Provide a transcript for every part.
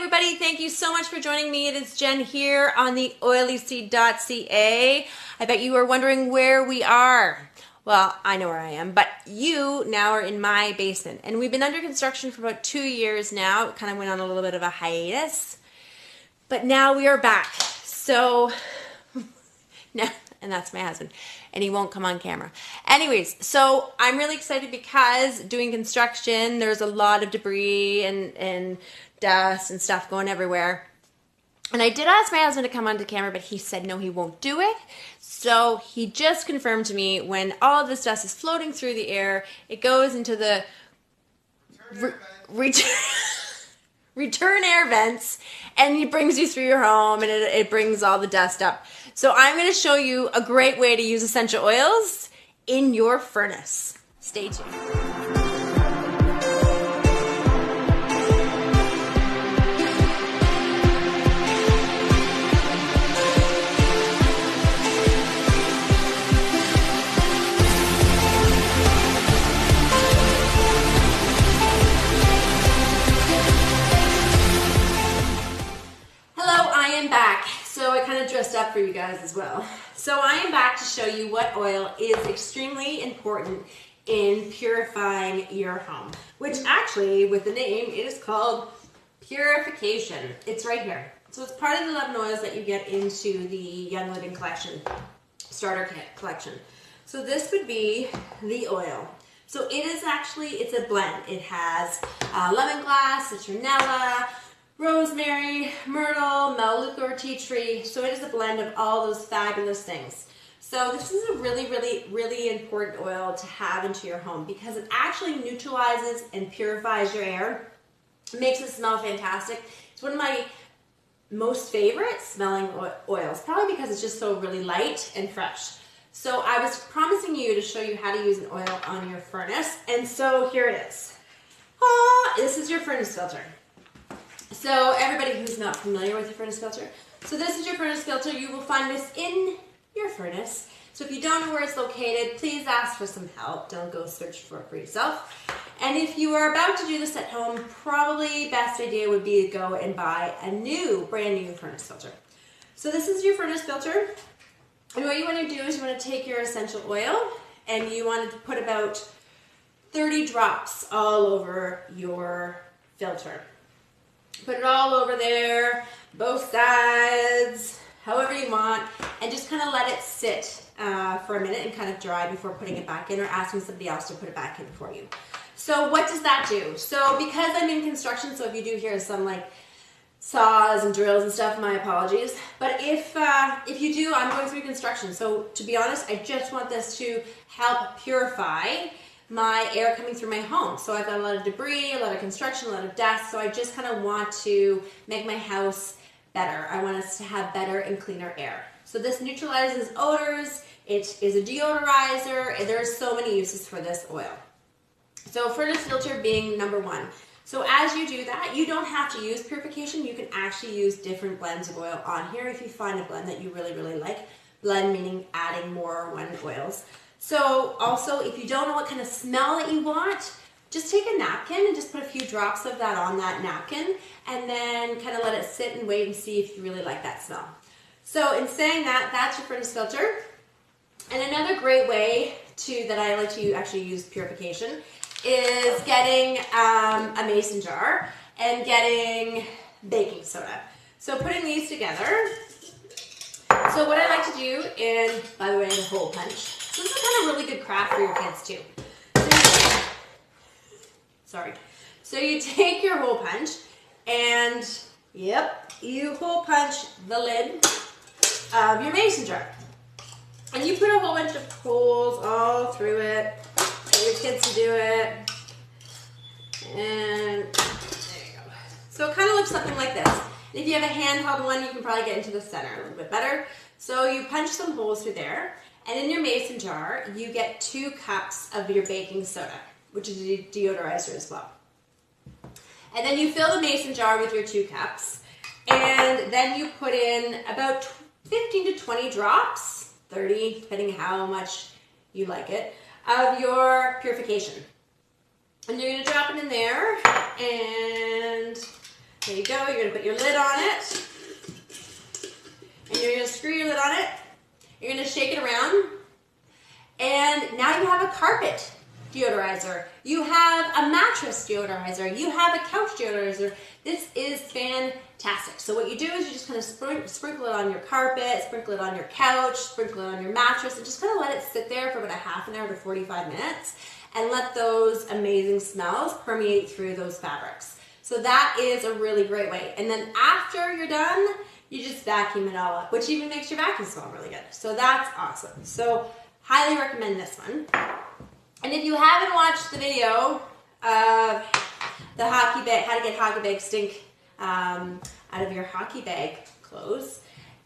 everybody. Thank you so much for joining me. It is Jen here on the oilyseed.ca. I bet you are wondering where we are. Well, I know where I am, but you now are in my basement. And we've been under construction for about 2 years now. It kind of went on a little bit of a hiatus. But now we are back. So, now, and that's my husband. And he won't come on camera. Anyways, so I'm really excited because doing construction, there's a lot of debris and dust and stuff going everywhere. And I did ask my husband to come onto camera, but he said no, he won't do it. So he just confirmed to me when all of this dust is floating through the air, it goes into the return air vents, and it brings you through your home, and it brings all the dust up. So I'm going to show you a great way to use essential oils in your furnace. Stay tuned. Back. So I kind of dressed up for you guys as well. So I am back to show you what oil is extremely important in purifying your home, which actually with the name it is called Purification. It's right here. So it's part of the 11 oils that you get into the Young Living collection, starter kit collection. So this would be the oil. So it is actually, it's a blend. It has lemongrass, citronella, rosemary, myrtle, melaleuca or tea tree. So it is a blend of all those fabulous things. So this is a really, really, really important oil to have into your home because it actually neutralizes and purifies your air. It makes it smell fantastic. It's one of my most favorite smelling oils, probably because it's just so really light and fresh. So I was promising you to show you how to use an oil on your furnace, and so here it is. This is your furnace filter. So everybody who's not familiar with your furnace filter, so this is your furnace filter. You will find this in your furnace. So if you don't know where it's located, please ask for some help. Don't go search for it for yourself. And if you are about to do this at home, probably best idea would be to go and buy a brand new furnace filter. So this is your furnace filter. And what you want to do is you want to take your essential oil and you want to put about 30 drops all over your filter. Put it all over there, both sides, however you want, and just kind of let it sit for a minute and kind of dry before putting it back in or asking somebody else to put it back in for you. So what does that do? So because I'm in construction, so if you do hear some like saws and drills and stuff, my apologies. But if you do, I'm going through construction. So to be honest, I just want this to help purify my air coming through my home. So I've got a lot of debris, a lot of construction, a lot of dust. So I just kind of want to make my house better. I want us to have better and cleaner air. So this neutralizes odors. It is a deodorizer. There's so many uses for this oil. So furnace filter being number one. So as you do that, you don't have to use purification. You can actually use different blends of oil on here if you find a blend that you really, really like. Blend meaning adding more one oils. So also, if you don't know what kind of smell that you want, just take a napkin and just put a few drops of that on that napkin and then kind of let it sit and wait and see if you really like that smell. So in saying that, that's your furnace filter. And another great way that I like to actually use purification is getting a mason jar and getting baking soda. So putting these together. So what I like to do, and by the way, the hole punch. So this is kind of really good craft for your kids too. So you take your hole punch and, yep, you hole punch the lid of your mason jar. And you put a whole bunch of holes all through it. Get your kids to do it. And there you go. So it kind of looks something like this. And if you have a handheld one, you can probably get into the center a little bit better. So you punch some holes through there. And in your mason jar, you get 2 cups of your baking soda, which is a deodorizer as well. And then you fill the mason jar with your 2 cups. And then you put in about 15 to 20 drops, 30, depending how much you like it, of your purification. And you're going to drop it in there and There you go. You're going to put your lid on it. And you're going to screw your lid on it. You're going to shake it around. And now you have a carpet deodorizer. You have a mattress deodorizer. You have a couch deodorizer. This is fantastic. So what you do is you just kind of sprinkle it on your carpet, sprinkle it on your couch, sprinkle it on your mattress, and just kind of let it sit there for about a half an hour to 45 minutes and let those amazing smells permeate through those fabrics. So that is a really great way. And then after you're done, you just vacuum it all up, which even makes your vacuum smell really good. So that's awesome. So highly recommend this one. And if you haven't watched the video of the hockey bag, how to get hockey bag stink out of your hockey bag clothes,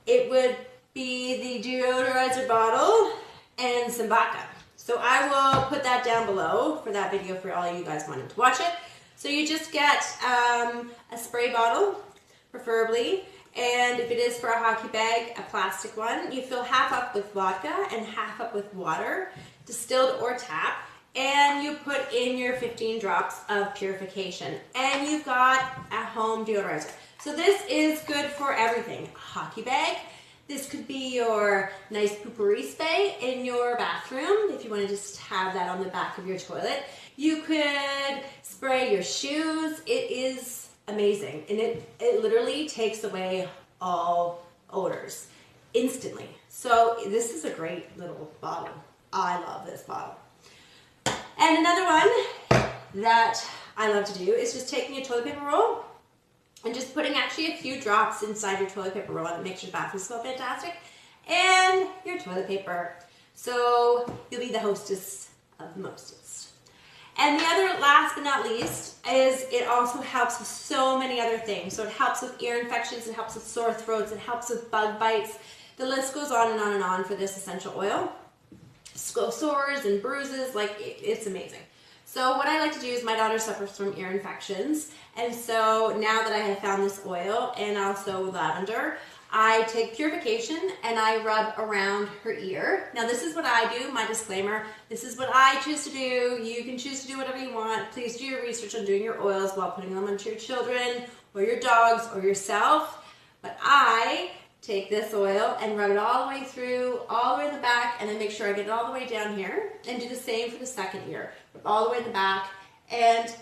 it would be the deodorizer bottle and some vodka. So I will put that down below for that video for all of you guys wanting to watch it. So you just get a spray bottle, preferably, and if it is for a hockey bag, a plastic one, you fill half up with vodka and half up with water, distilled or tap, and you put in your 15 drops of Purification, and you've got a home deodorizer. So this is good for everything. A hockey bag. This could be your nice poopery spray in your bathroom if you want to just have that on the back of your toilet. You could spray your shoes. It is amazing, and it literally takes away all odors instantly. So this is a great little bottle. I love this bottle. And another one that I love to do is just taking a toilet paper roll and just putting actually a few drops inside your toilet paper roll, and it makes your bathroom smell fantastic, and your toilet paper. So you'll be the hostess of the mostest. And the other, last but not least, is it also helps with so many other things. So it helps with ear infections, it helps with sore throats, it helps with bug bites. The list goes on and on and on for this essential oil. Sores and bruises, like it's amazing. So what I like to do is, my daughter suffers from ear infections, and so now that I have found this oil and also lavender, I take Purification and I rub around her ear. Now this is what I do, my disclaimer, this is what I choose to do. You can choose to do whatever you want. Please do your research on doing your oils while putting them onto your children or your dogs or yourself. But I take this oil and rub it all the way through, all the way in the back, and then make sure I get it all the way down here, and do the same for the second ear. Rub all the way in the back, and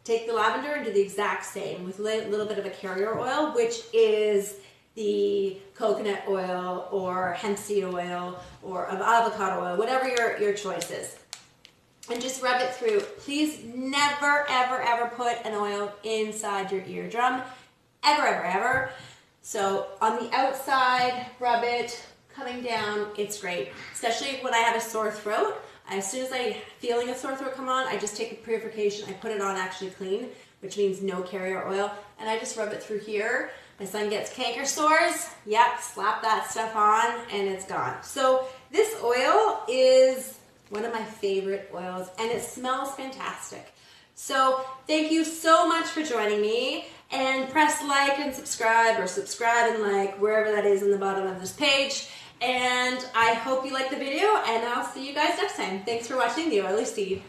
take the lavender and do the exact same with a little bit of a carrier oil, which is the coconut oil or hemp seed oil or avocado oil, whatever your choice is. And just rub it through. Please never, ever, ever put an oil inside your eardrum. Ever, ever, ever. So on the outside, rub it, coming down, it's great. Especially when I have a sore throat. As soon as I'm feeling a sore throat come on, I just take the Purification, I put it on actually clean, which means no carrier oil, and I just rub it through here. My son gets canker sores, yep, slap that stuff on and it's gone. So this oil is one of my favorite oils, and it smells fantastic. So thank you so much for joining me, and press like and subscribe, or subscribe and like wherever that is in the bottom of this page. And I hope you liked the video, and I'll see you guys next time. Thanks for watching the Oily Seed.